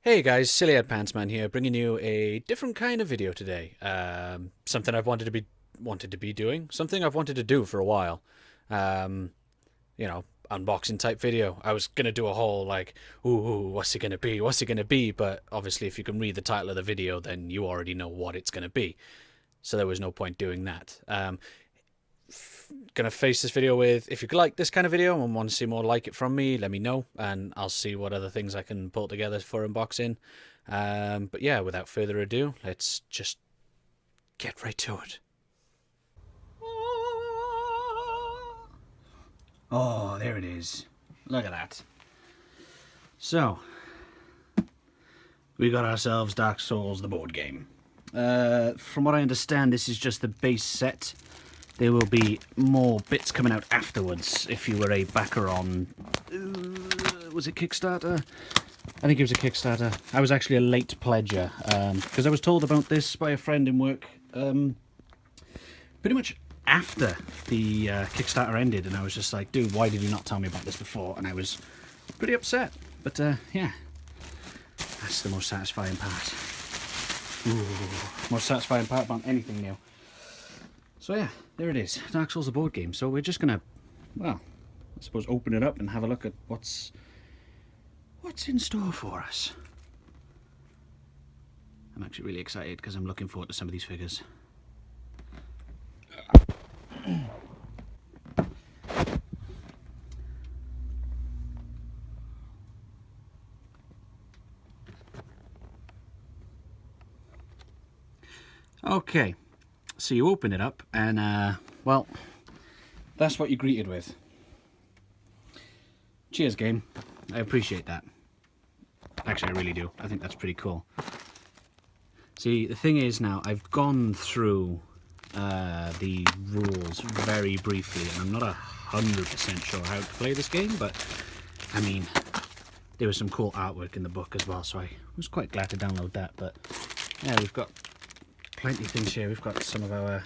Hey guys, Silly Ed Pantsman here, bringing you a different kind of video today. Something I've wanted to be doing, something I've wanted to do for a while. Um, Unboxing type video. I was gonna do a whole like, ooh, what's it gonna be? What's it gonna be? But obviously, if you can read the title of the video, then you already know what it's gonna be. So there was no point doing that. Gonna face this video with, if you like this kind of video and want to see more like it from me, let me know and I'll see what other things I can pull together for unboxing. But yeah, without further ado, let's just get right to it. Oh, there it is. Look at that. So we got ourselves Dark Souls the board game. From what I understand, this is just the base set. There will be more bits coming out afterwards if you were a backer on... was it Kickstarter? I think it was a Kickstarter. I was actually a late pledger because I was told about this by a friend in work pretty much after the Kickstarter ended, and I was just like, dude, why did you not tell me about this before? And I was pretty upset. But yeah, that's the most satisfying part. Ooh, most satisfying part about anything new. So yeah, there it is, Dark Souls the board game. So we're just gonna, well, I suppose open it up and have a look at what's in store for us. I'm actually really excited because I'm looking forward to some of these figures. Okay, so you open it up and well, that's what you're greeted with. Cheers, game. I appreciate that. Actually, I really do. I think that's pretty cool. See, the thing is now, I've gone through the rules very briefly, and I'm not 100% sure how to play this game, but I mean, there was some cool artwork in the book as well, so I was quite glad to download that. But yeah, we've got plenty of things here. We've got some of our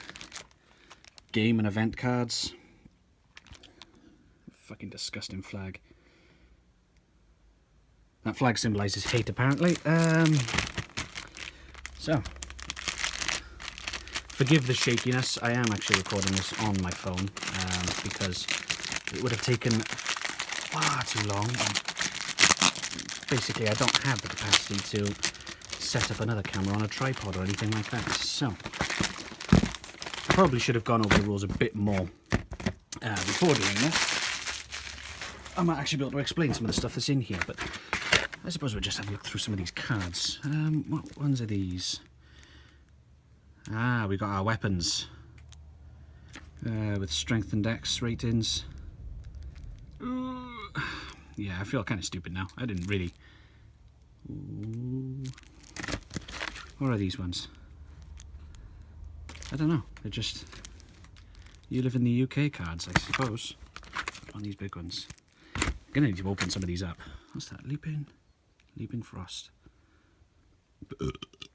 game and event cards. Fucking disgusting flag. That flag symbolises hate, apparently. So, forgive the shakiness. I am actually recording this on my phone because it would have taken far too long. Basically, I don't have the capacity to set up another camera on a tripod or anything like that. So, I probably should have gone over the rules a bit more before doing this. I might actually be able to explain some of the stuff that's in here, but I suppose we'll just have a look through some of these cards. What ones are these? Ah, we got our weapons with strength and dex ratings. Yeah, I feel kind of stupid now. I didn't really... Ooh. What are these ones? I don't know. They're just... You live in the UK cards, I suppose. On these big ones. I'm gonna need to open some of these up. What's that? Leaping Frost.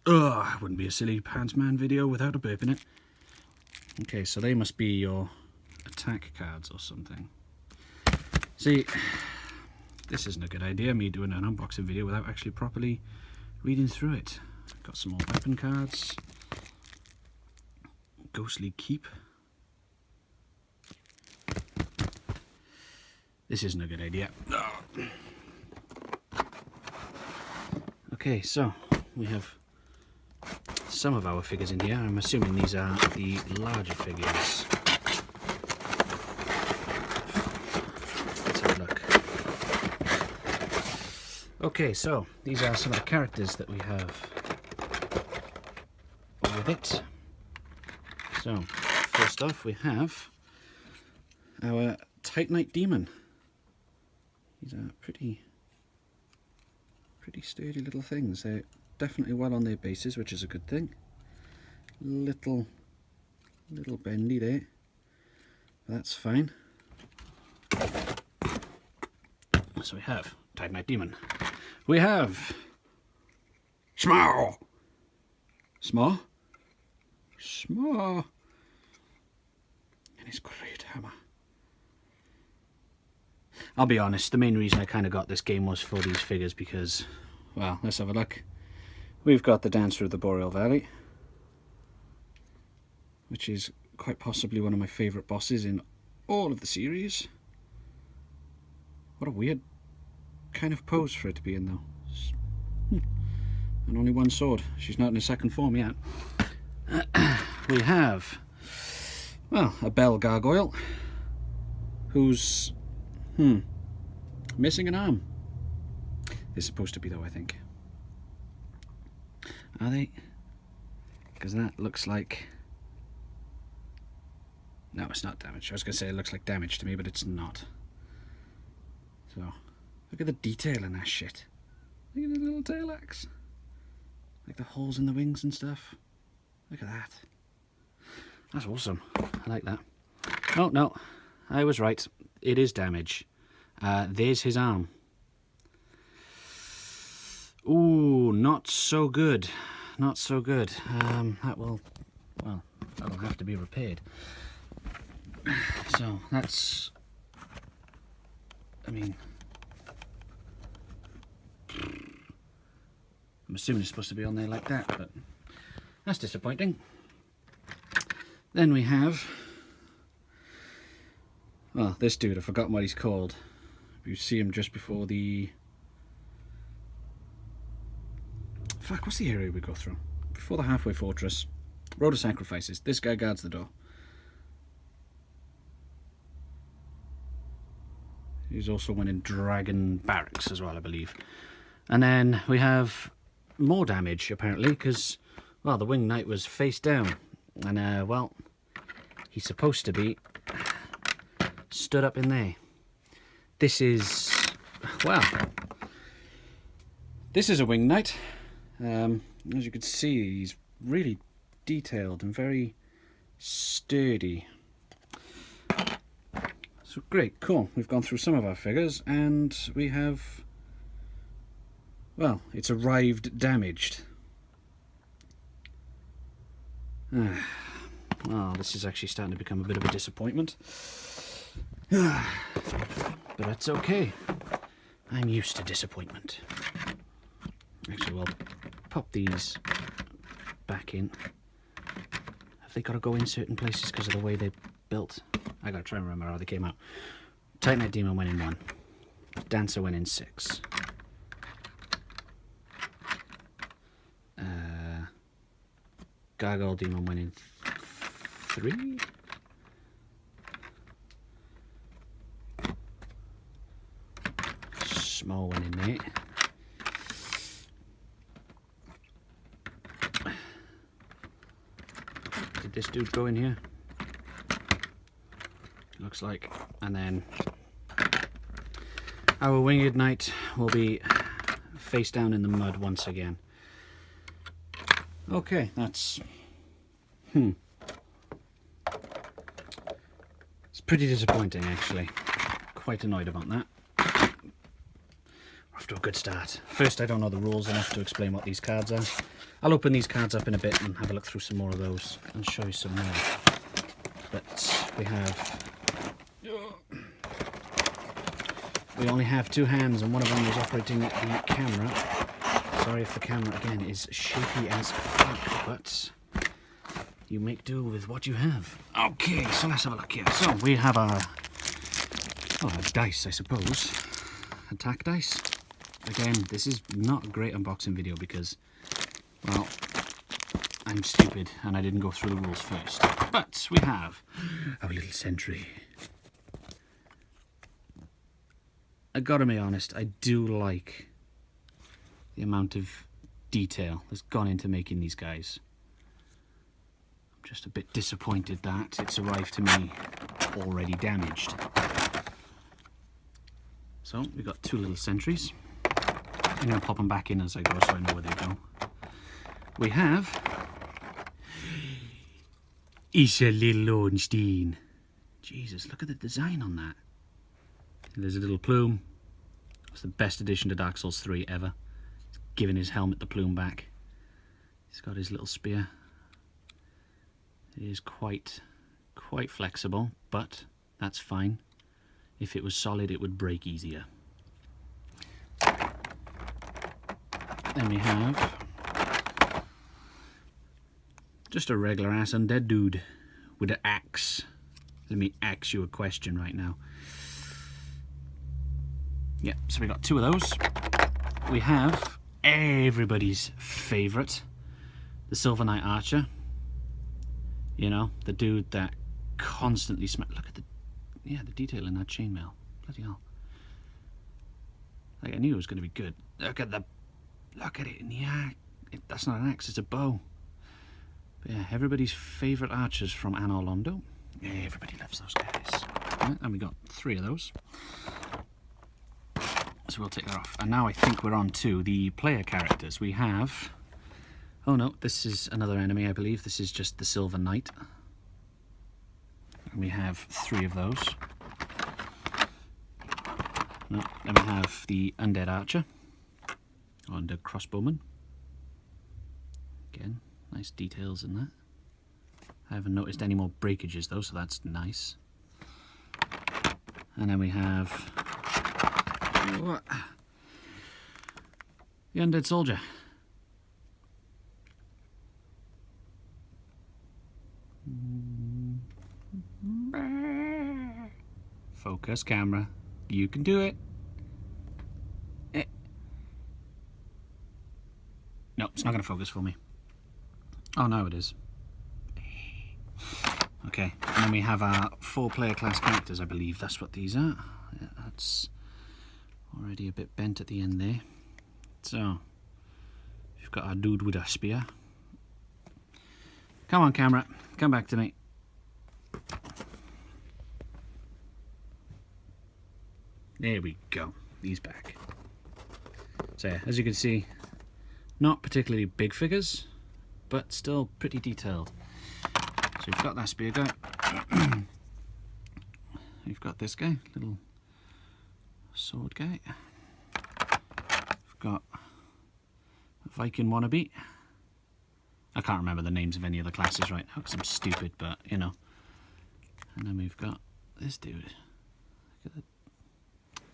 I wouldn't be a Silly Pantsman video without a burp in it. Okay, so they must be your attack cards or something. See, this isn't a good idea, me doing an unboxing video without actually properly reading through it. Got some more weapon cards. Ghostly Keep. This isn't a good idea. Okay, so we have some of our figures in here. I'm assuming these are the larger figures. Let's have a look. Okay, so these are some of the characters that we have with it. So, first off we have our Titanite Demon. These are pretty sturdy little things. They're definitely well on their bases, which is a good thing. Little bendy there. That's fine. So we have Titanite Demon. We have Smaw. And his great hammer. I'll be honest, the main reason I kind of got this game was for these figures because well, let's have a look. We've got the Dancer of the Boreal Valley, which is quite possibly one of my favourite bosses in all of the series. What a weird kind of pose for it to be in, though. And only one sword. She's not in a second form yet. We have, well, a bell gargoyle who's missing an arm. They're supposed to be, though, I think. Are they? Because that looks like... No, it's not damage. I was going to say it looks like damage to me, but it's not. So, look at the detail in that shit. Look at the little tail axe. Like the holes in the wings and stuff. Look at that. That's awesome. I like that. Oh, no. I was right. It is damage. There's his arm. Ooh, not so good. Not so good. That'll have to be repaired. So, that's... I mean... I'm assuming it's supposed to be on there like that, but that's disappointing. Then we have... Well, this dude, I've forgotten what he's called. You see him just before the... Fuck, what's the area we go through? Before the halfway fortress. Road of Sacrifices. This guy guards the door. He's also one in Dragon Barracks as well, I believe. And then we have more damage, apparently, because, well, the Winged Knight was face down. And, well, he's supposed to be stood up in there. This is, well, this is a Winged Knight. As you can see, he's really detailed and very sturdy. So great, cool. We've gone through some of our figures and we have, well, it's arrived damaged. Well, this is actually starting to become a bit of a disappointment. But that's okay. I'm used to disappointment. Actually, we'll pop these back in. Have they got to go in certain places because of the way they're built? I gotta try and remember how they came out. Titanite Demon went in 1. Dancer went in 6. Gargoyle Demon went in 3. Small went in there. Did this dude go in here? Looks like. And then our Winged Knight will be face down in the mud once again. Okay, that's... It's pretty disappointing, actually. Quite annoyed about that. We're off to a good start. First, I don't know the rules enough to explain what these cards are. I'll open these cards up in a bit and have a look through some more of those and show you some more. But we have... We only have 2 hands and one of them is operating the camera. Sorry if the camera, again, is shaky as fuck, but you make do with what you have. Okay, so let's have a look here. So we have our dice, I suppose. Attack dice. Again, this is not a great unboxing video because, well, I'm stupid and I didn't go through the rules first. But we have our little sentry. I gotta be honest, I do like the amount of detail that's gone into making these guys. I'm just a bit disappointed that it's arrived to me already damaged. So we've got 2 little sentries. I'm going to pop them back in as I go so I know where they go. We have Isha Little Ornstein. Jesus, look at the design on that. There's a little plume. It's the best addition to Dark Souls 3 ever. He's giving his helmet the plume back. He's got his little spear. It is quite flexible, but that's fine. If it was solid, it would break easier. Then we have just a regular ass undead dude with an axe. Let me ask you a question right now. Yeah, so we got 2 of those. We have everybody's favourite, the Silver Knight Archer. You know, the dude that constantly look at the detail in that chainmail. Bloody hell. Like, I knew it was going to be good. Look at it in the axe. That's not an axe, it's a bow. But yeah, everybody's favourite archers from Anor Londo. Yeah, everybody loves those guys. Right, and we got 3 of those. So we'll take that off. And now I think we're on to the player characters. We have... Oh no, this is another enemy, I believe. This is just the Silver Knight. And we have 3 of those. No, then we have the Undead Archer. Undead Crossbowman. Again, nice details in that. I haven't noticed any more breakages though, so that's nice. And then we have... What? The Undead Soldier. Focus, camera. You can do it. No, it's not going to focus for me. Oh, no, it is. Okay, and then we have our 4 player class characters, I believe that's what these are. Yeah, that's already a bit bent at the end there. So, we've got our dude with a spear. Come on, camera, come back to me. There we go, he's back. So yeah, as you can see, not particularly big figures, but still pretty detailed. So we've got that spear guy. We've got this guy, little sword guy. We've got a Viking wannabe. I can't remember the names of any of the classes right now because I'm stupid, but you know. And then we've got this dude. Look at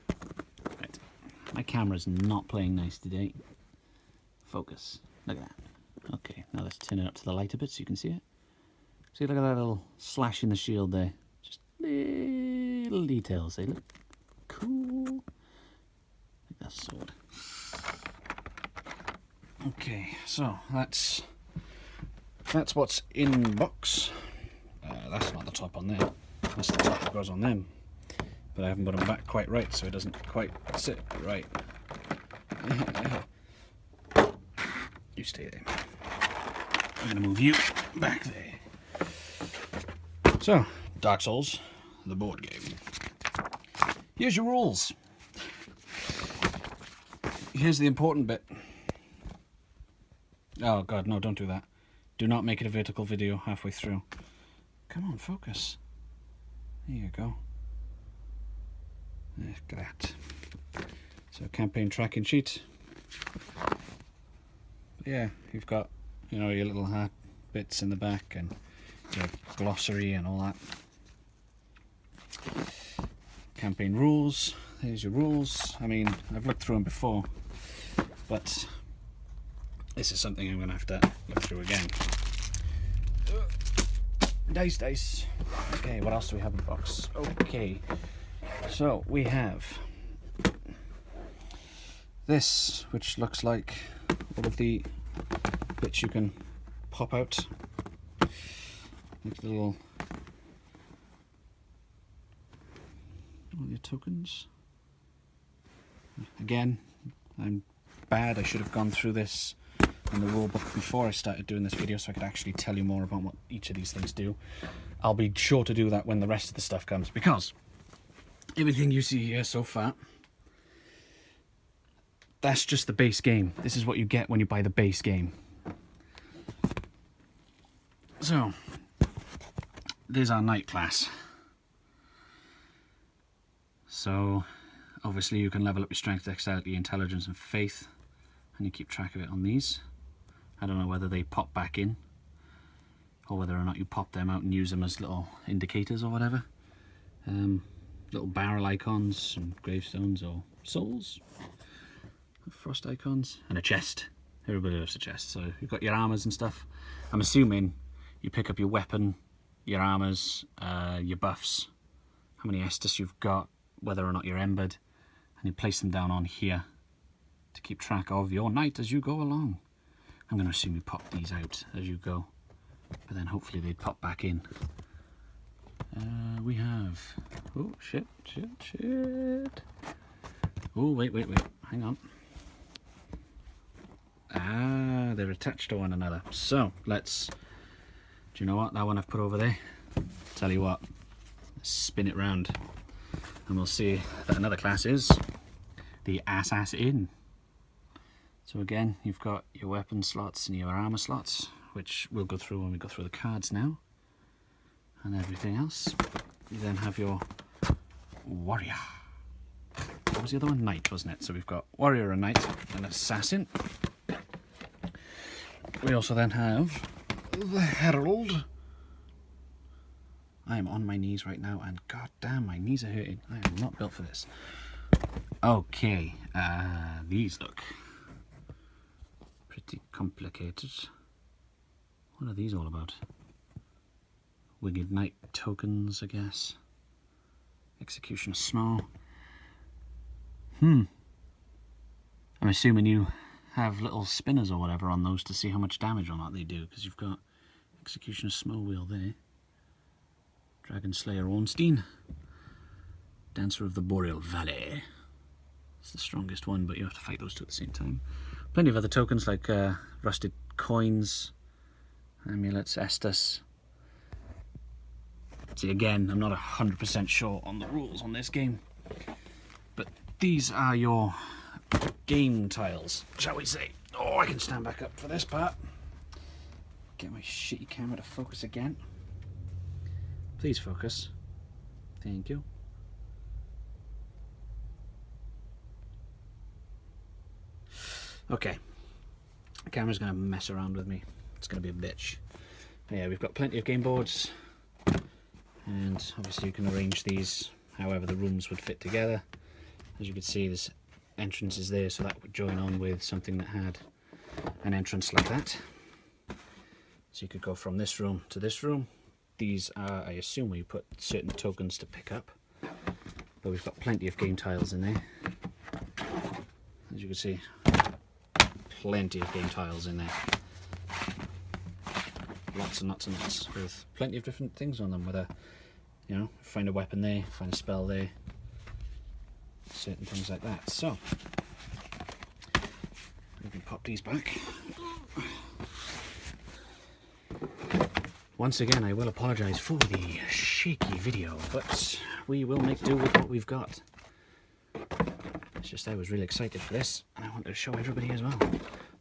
that. Right. My camera's not playing nice today. Focus. Look at that. Okay, now let's turn it up to the light a bit so you can see it. See, look at that little slash in the shield there. Just little details. They look cool. Like that sword. Okay, so that's what's in the box. That's not the top on there. That's the top that goes on them. But I haven't put them back quite right, so it doesn't quite sit right. You stay there. I'm going to move you back there. So, Dark Souls, the board game. Here's your rules. Here's the important bit. Oh god, no, don't do that. Do not make it a vertical video halfway through. Come on, focus. There you go. Look at that. So, campaign tracking sheet. Yeah, you've got, you know, your little hat bits in the back and your glossary and all that. Campaign rules. There's your rules. I mean, I've looked through them before, but this is something I'm going to have to look through again. Dice. Okay, what else do we have in the box? Okay, so we have this, which looks like all of the bits you can pop out. Like little all your tokens. Again, I'm bad. I should have gone through this in the rule book before I started doing this video so I could actually tell you more about what each of these things do. I'll be sure to do that when the rest of the stuff comes, because everything you see here so far, that's just the base game. This is what you get when you buy the base game. So, there's our knight class. So, obviously you can level up your strength, dexterity, intelligence and faith, and you keep track of it on these. I don't know whether they pop back in, or whether or not you pop them out and use them as little indicators or whatever. Little barrel icons and gravestones or souls. Frost icons. And a chest. Everybody loves a chest. So you've got your armors and stuff. I'm assuming you pick up your weapon, your armors, your buffs, how many Estus you've got, whether or not you're embered, and you place them down on here to keep track of your night as you go along. I'm going to assume you pop these out as you go, but then hopefully they'd pop back in. We have... Oh, shit. Oh, wait. Hang on. Ah, they're attached to one another. So, let's... Do you know what? That one I've put over there. Tell you what. Let's spin it round. And we'll see that another class is the Assassin. So again, you've got your weapon slots and your armor slots, which we'll go through when we go through the cards now. And everything else. You then have your warrior. What was the other one? Knight, wasn't it? So we've got warrior and knight and assassin. We also then have the herald. I am on my knees right now and god damn, my knees are hurting. I am not built for this. Okay, these look pretty complicated. What are these all about? Winged Knight tokens, I guess. Execution of Snow. I'm assuming you have little spinners or whatever on those to see how much damage or not they do, because you've got Execution of Snow wheel there. Dragon Slayer Ornstein. Dancer of the Boreal Valley. It's the strongest one, but you have to fight those two at the same time. Plenty of other tokens like rusted coins, amulets, Estus. See, again, I'm not 100% sure on the rules on this game, but these are your game tiles, shall we say. Oh, I can stand back up for this part. Get my shitty camera to focus again. Please focus. Thank you. Okay. The camera's going to mess around with me. It's going to be a bitch. But yeah, we've got plenty of game boards. And obviously you can arrange these however the rooms would fit together. As you can see, there's entrances there, so that would join on with something that had an entrance like that. So you could go from this room to this room. These are, I assume, where you put certain tokens to pick up. But we've got plenty of game tiles in there. As you can see, plenty of game tiles in there. Lots and lots and lots, with plenty of different things on them, whether, you know, find a weapon there, find a spell there, certain things like that. So, we can pop these back. Once again, I will apologise for the shaky video, but we will make do with what we've got. It's just I was really excited for this, and I wanted to show everybody as well. So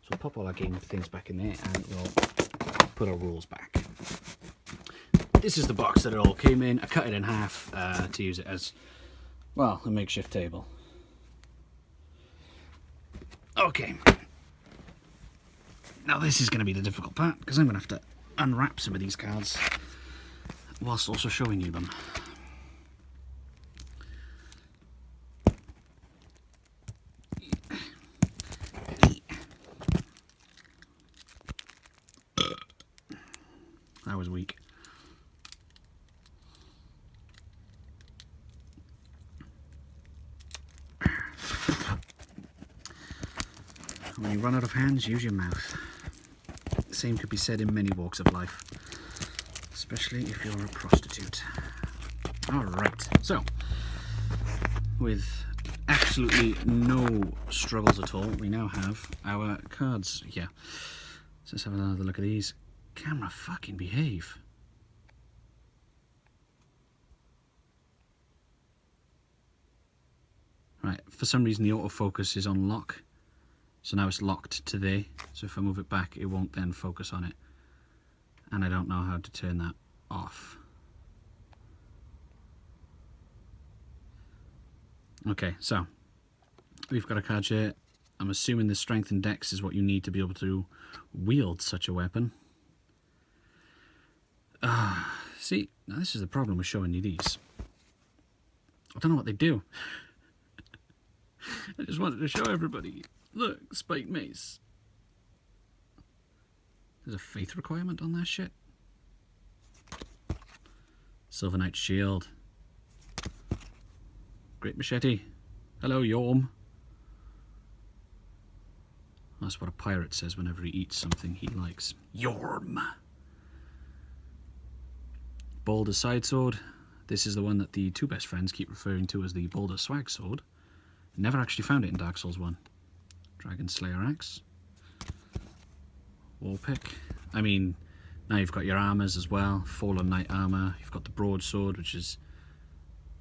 we'll pop all our game things back in there, and we'll put our rules back. This is the box that it all came in. I cut it in half to use it as, well, a makeshift table. Okay. Now this is going to be the difficult part, because I'm going to have to unwrap some of these cards whilst also showing you them. That was weak. When you run out of hands, use your mouth. The same could be said in many walks of life, especially if you're a prostitute. Alright, so, with absolutely no struggles at all, we now have our cards here. So let's have another look at these. Camera, fucking behave. Right, for some reason the autofocus is on lock. So now it's locked to there. So if I move it back, it won't then focus on it. And I don't know how to turn that off. Okay, so we've got a card here. I'm assuming the strength and dex is what you need to be able to wield such a weapon. See, now this is the problem with showing you these. I don't know what they do. I just wanted to show everybody. Look, spiked mace. There's a faith requirement on that shit. Silver Knight shield. Great machete. Hello, Yorm. That's what a pirate says whenever he eats something he likes. Yorm. Boulder side sword. This is the one that the two best friends keep referring to as the Boulder swag sword. Never actually found it in Dark Souls 1. Dragon Slayer axe. War pick. I mean, now you've got your armors as well. Fallen Knight armor. You've got the broadsword, which is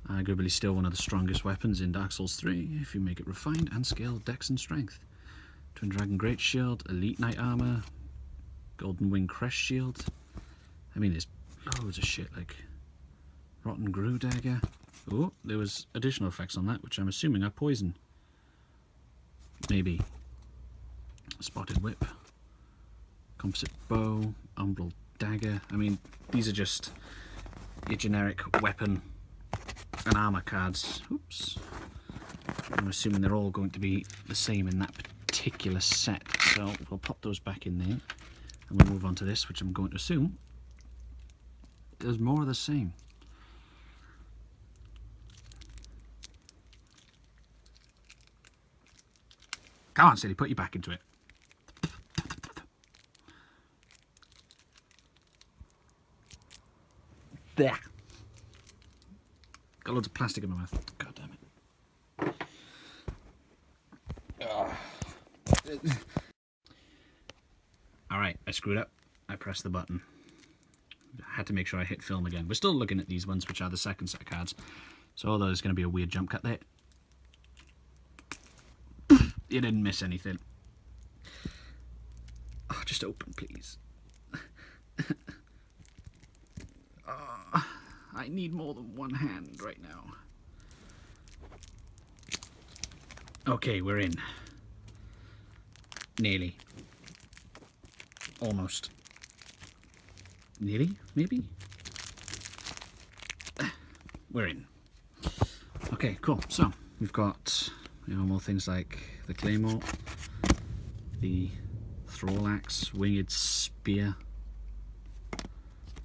arguably still one of the strongest weapons in Dark Souls 3 if you make it refined and scaled dex and strength. Twin Dragon Great Shield, Elite Knight armor, Golden Wing Crest Shield. I mean, there's loads of shit like Rotten Grue Dagger. Oh, there was additional effects on that, which I'm assuming are poison. Maybe. Spotted Whip, Composite Bow, Umbral Dagger. I mean, these are just your generic weapon and armor cards. Oops. I'm assuming they're all going to be the same in that particular set. So we'll pop those back in there and we'll move on to this, which I'm going to assume there's more of the same. Come on, Silly, put your back into it. There. Got loads of plastic in my mouth. God damn it. Alright, I screwed up. I pressed the button. I had to make sure I hit film again. We're still looking at these ones, which are the second set of cards. So although there's going to be a weird jump cut there, you didn't miss anything. Oh, just open, please. Oh, I need more than one hand right now. Okay, we're in. Nearly. Almost. Nearly, maybe? We're in. Okay, cool. So, we've got more things like the Claymore, the Thrall Axe, Winged Spear.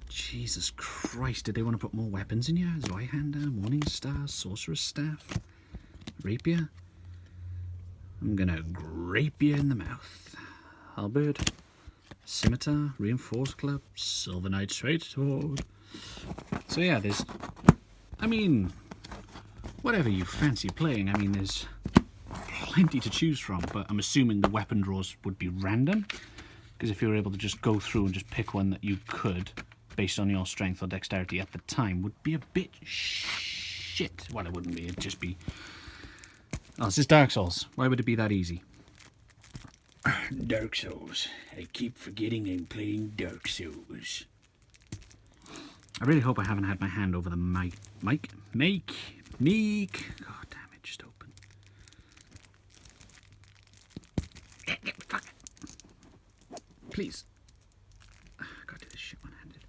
Jesus Christ, did they want to put more weapons in here? Zweihander, Morning Star, Sorcerer's Staff, Rapier. I'm gonna grape you in the mouth. Halberd, Scimitar, Reinforced Club, Silver Knight Straight Sword. So yeah, there's, I mean, whatever you fancy playing, I mean, there's plenty to choose from, but I'm assuming the weapon draws would be random, because if you were able to just go through and just pick one that you could, based on your strength or dexterity at the time, would be a bit shit. Well, it wouldn't be, it'd just be... Oh, this is Dark Souls. Why would it be that easy? Dark Souls. I keep forgetting I'm playing Dark Souls. I really hope I haven't had my hand over the mic. God damn it, just open. Fuck it. Please. I gotta do this shit one-handed.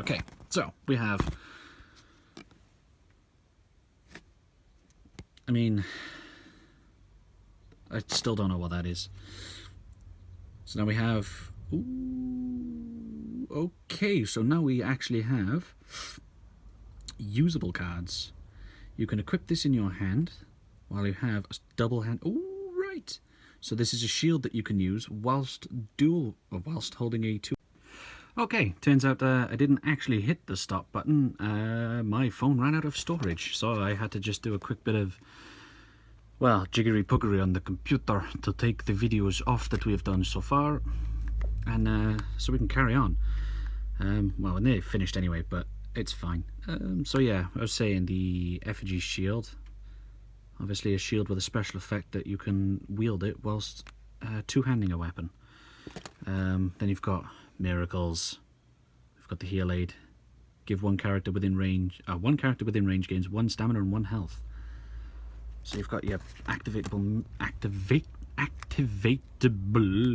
Okay, so we have, I mean, I still don't know what that is. So now we have, ooh, okay, so now we actually have usable cards. You can equip this in your hand while you have a double hand. Oh, right. So this is a shield that you can use whilst holding a two. Okay, turns out I didn't actually hit the stop button. My phone ran out of storage, so I had to just do a quick bit of, well, jiggery-puggery on the computer to take the videos off that we have done so far, and so we can carry on. Well, we're nearly finished anyway, but it's fine. So yeah, I was saying the effigy shield. Obviously a shield with a special effect that you can wield it whilst two-handing a weapon. Then you've got miracles. We've got the heal aid. Give one character within range gains 1 stamina and 1 health. So you've got your activatable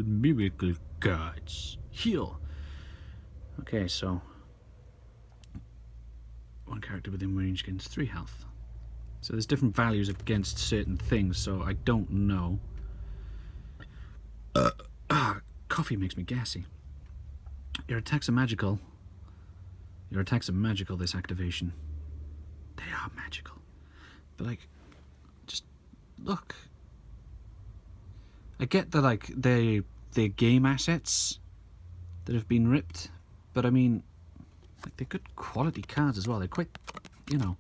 miracle cards. Heal. Okay, so character within range gains 3 health. So there's different values against certain things, so I don't know. Coffee makes me gassy. Your attacks are magical. Your attacks are magical, this activation. They are magical. But, like, just look. I get that, like, they're game assets that have been ripped, but I mean, like, they're good quality cards as well. They're quite, you know,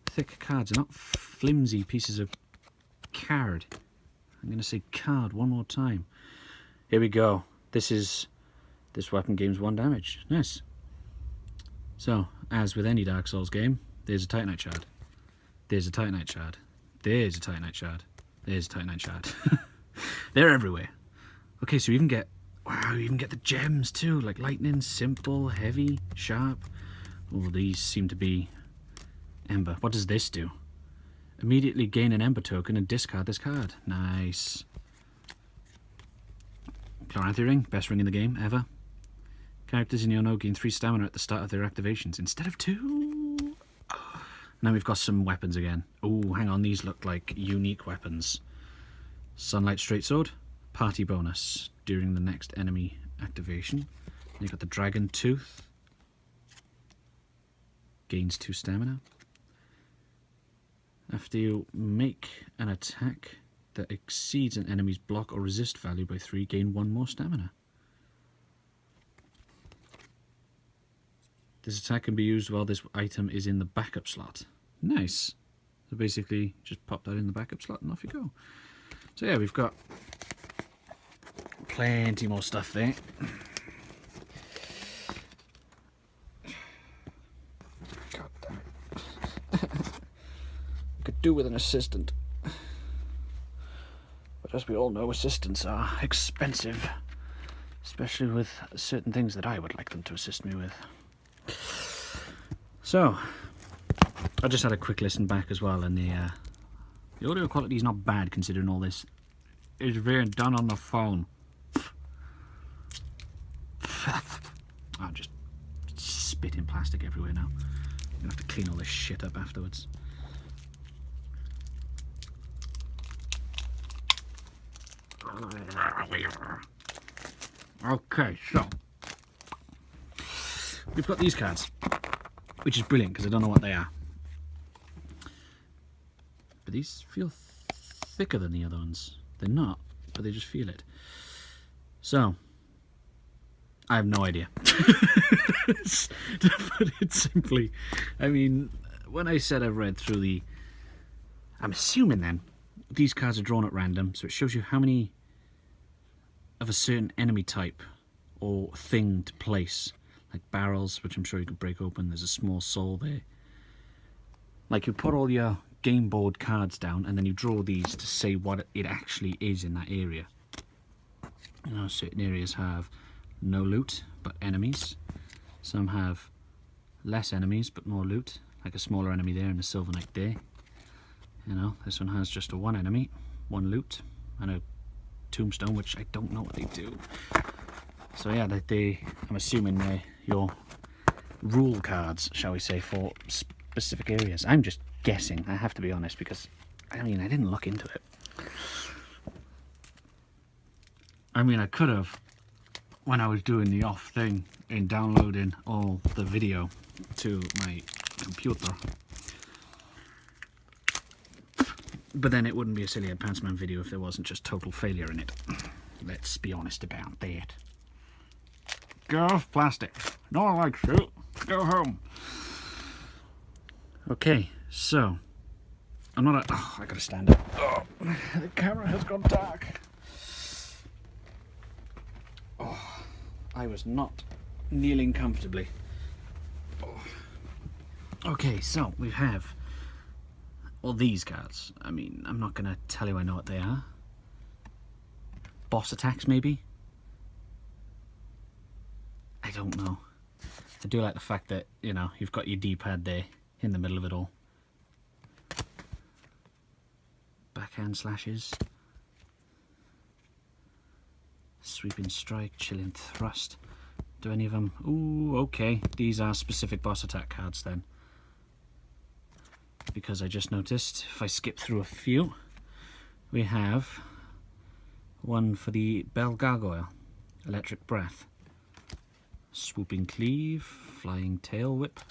thick cards. They're not flimsy pieces of card. I'm going to say card one more time. Here we go. This weapon gains 1 damage. Nice. So, as with any Dark Souls game, there's a Titanite shard. There's a Titanite shard. There's a Titanite shard. There's a Titanite shard. They're everywhere. Okay, so you even get, wow, you even get the gems too, like lightning, simple, heavy, sharp. Oh, these seem to be ember. What does this do? Immediately gain an ember token and discard this card. Nice. Chloranthy ring, best ring in the game ever. Characters in your node gain 3 stamina at the start of their activations instead of 2. Now we've got some weapons again. Oh, hang on, these look like unique weapons. Sunlight Straight Sword, party bonus during the next enemy activation. You've got the Dragon Tooth, gains 2 stamina. After you make an attack that exceeds an enemy's block or resist value by 3, gain 1 more stamina. This attack can be used while this item is in the backup slot. Nice. So basically, just pop that in the backup slot and off you go. So yeah, we've got plenty more stuff there. God damn it. Could do with an assistant. But as we all know, assistants are expensive. Especially with certain things that I would like them to assist me with. So, I just had a quick listen back as well, and the audio quality is not bad considering all this is being done on the phone. I'm just spitting plastic everywhere now. I'm gonna have to clean all this shit up afterwards. Okay, so we've got these cards, which is brilliant because I don't know what they are. But these feel thicker than the other ones. They're not, but they just feel it. So, I have no idea. To put it simply, I mean, when I said I've read through the... I'm assuming then, these cards are drawn at random, so it shows you how many of a certain enemy type or thing to place. Like barrels, which I'm sure you could break open. There's a small soul there. Like, you put all your game board cards down and then you draw these to say what it actually is in that area. You know, certain areas have no loot but enemies. Some have less enemies but more loot, like a smaller enemy there and a silver knight there. You know, this one has just a 1 enemy, 1 loot, and a tombstone, which I don't know what they do. So yeah, I'm assuming they're your rule cards, shall we say, for specific areas. I'm just guessing, I have to be honest, because I mean, I didn't look into it. I mean, I could have when I was doing the off thing in downloading all the video to my computer. But then it wouldn't be a Silly Head Pantsman video if there wasn't just total failure in it. Let's be honest about that. Go off plastic. No one likes you. Go home. Okay, so I'm not. Oh, I gotta stand up. Oh, the camera has gone dark. Oh, I was not kneeling comfortably. Oh. Okay, so we have all these cards. I mean, I'm not gonna tell you I know what they are. Boss attacks, maybe? I don't know. I do like the fact that, you know, you've got your D-pad there in the middle of it all. Backhand slashes. Sweeping strike, chilling thrust. Do any of them... Ooh, okay. These are specific boss attack cards then. because I just noticed if I skip through a few, we have one for the Bell Gargoyle, Electric Breath, Swooping Cleave, Flying Tail Whip.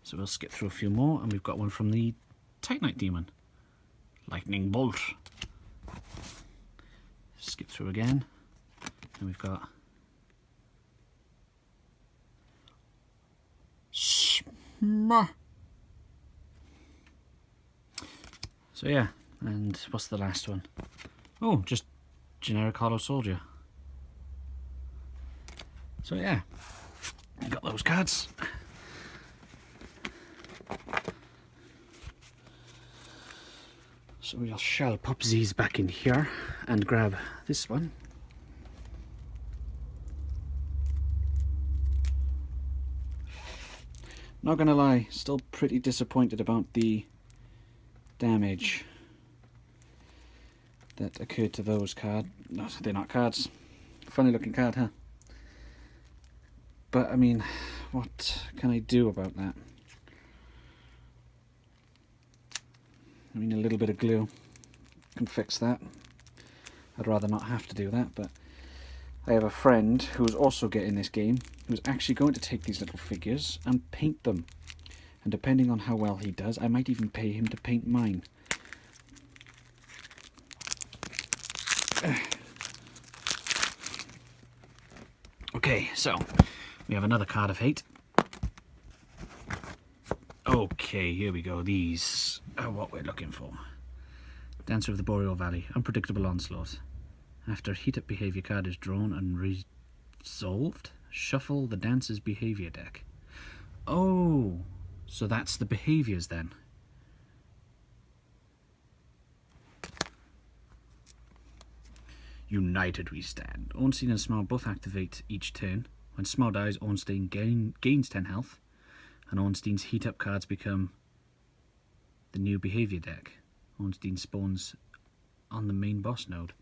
So we'll skip through a few more, and we've got one from the Titanite Demon, Lightning Bolt. Skip through again, and we've got Smah. So yeah, and what's the last one? Oh, just generic Hollow Soldier. So yeah, got those cards. So we shall pop these back in here and grab this one. Not gonna lie, still pretty disappointed about the damage that occurred to those cards. No, they're not cards. Funny looking card, huh? But I mean, what can I do about that? I mean, a little bit of glue can fix that. I'd rather not have to do that, but I have a friend who's also getting this game who's actually going to take these little figures and paint them. And depending on how well he does, I might even pay him to paint mine. Okay, so we have another card of hate. Okay, here we go. These are what we're looking for. Dancer of the Boreal Valley, Unpredictable Onslaught. After Heat Up behavior card is drawn and resolved, shuffle the Dancer's behavior deck. Oh, so that's the behaviors then. United we stand. Ornstein and Small both activate each turn. When Small dies, Ornstein gains 10 health, and Ornstein's Heat Up cards become the new behavior deck. Ornstein spawns on the main boss node.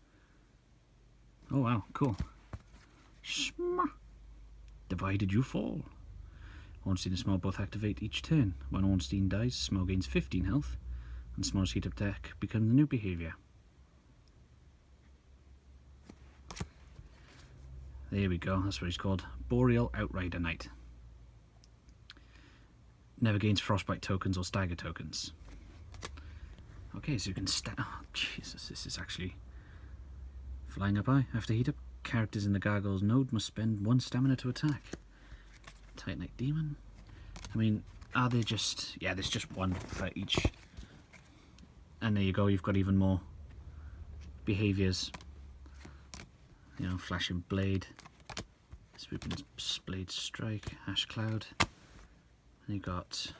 Oh wow, cool. Shma. Divided you fall. Ornstein and Small both activate each turn. When Ornstein dies, Small gains 15 health, and Small's Heat Up deck becomes the new behavior. There we go, that's what he's called. Boreal Outrider Knight. Never gains Frostbite tokens or Stagger tokens. Okay, so you can oh, Jesus, this is actually flying up high. After Heat Up, characters in the Gargoyle's node must spend 1 stamina to attack. Titanite Demon. I mean, are they just... yeah, there's just one for each. And there you go, you've got even more behaviors. You know, Flashing Blade, Swooping Blade Strike, Ash Cloud. And you got...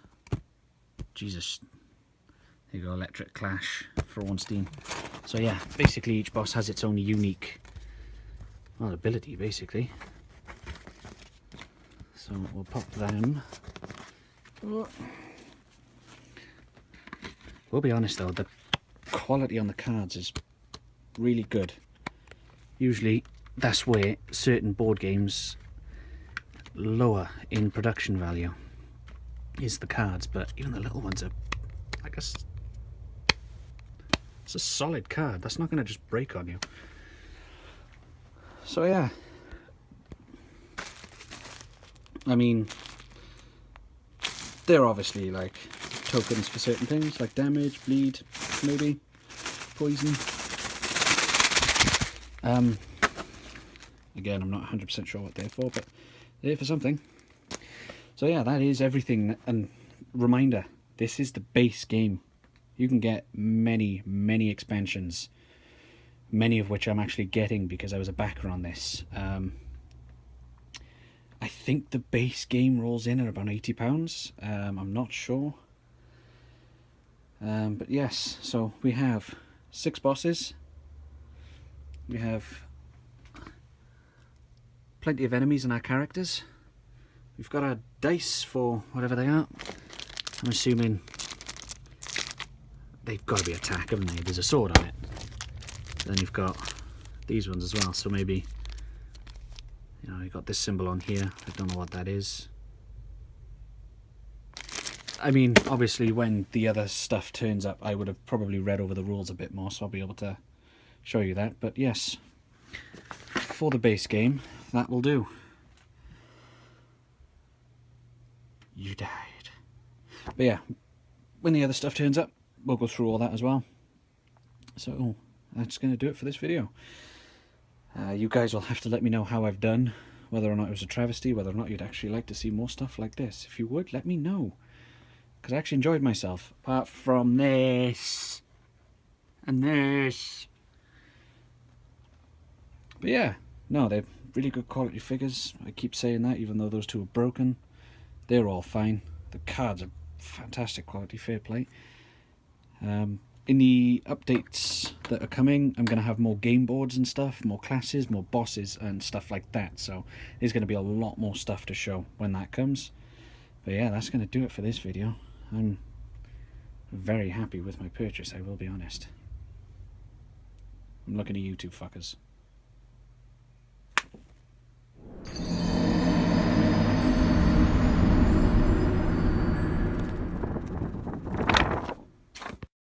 Jesus. There you go, Electric Clash for Ornstein. So yeah, basically each boss has its own unique, well, ability, basically. So we'll pop them. We'll be honest though, the quality on the cards is really good. Usually that's where certain board games lower in production value is the cards, but even the little ones are, I guess, it's a solid card. That's not going to just break on you. So yeah, I mean, they're obviously like tokens for certain things, like damage, bleed, maybe poison. Again, I'm not 100% sure what they're for, but they're for something. So yeah, that is everything. And reminder, this is the base game. You can get many, many expansions, many of which I'm actually getting because I was a backer on this. I think the base game rolls in at about £80. I'm not sure. But yes, so we have 6 bosses. We have plenty of enemies in our characters. We've got our dice for whatever they are. I'm assuming they've got to be attack, haven't they? There's a sword on it. Then you've got these ones as well, so maybe, you know, you've got this symbol on here. I don't know what that is. I mean, obviously when the other stuff turns up, I would have probably read over the rules a bit more, so I'll be able to show you that. But yes, for the base game, that will do. You died. But yeah, when the other stuff turns up, we'll go through all that as well. So that's going to do it for this video. You guys will have to let me know how I've done, whether or not it was a travesty, whether or not you'd actually like to see more stuff like this. If you would, let me know, because I actually enjoyed myself, apart from this and this. But yeah, no, they're really good quality figures. I keep saying that, even though those two are broken. They're all fine. The cards are fantastic quality, fair play. In the updates that are coming, I'm going to have more game boards and stuff, more classes, more bosses and stuff like that. So there's going to be a lot more stuff to show when that comes. But yeah, that's going to do it for this video. I'm very happy with my purchase, I will be honest. I'm looking at you two fuckers.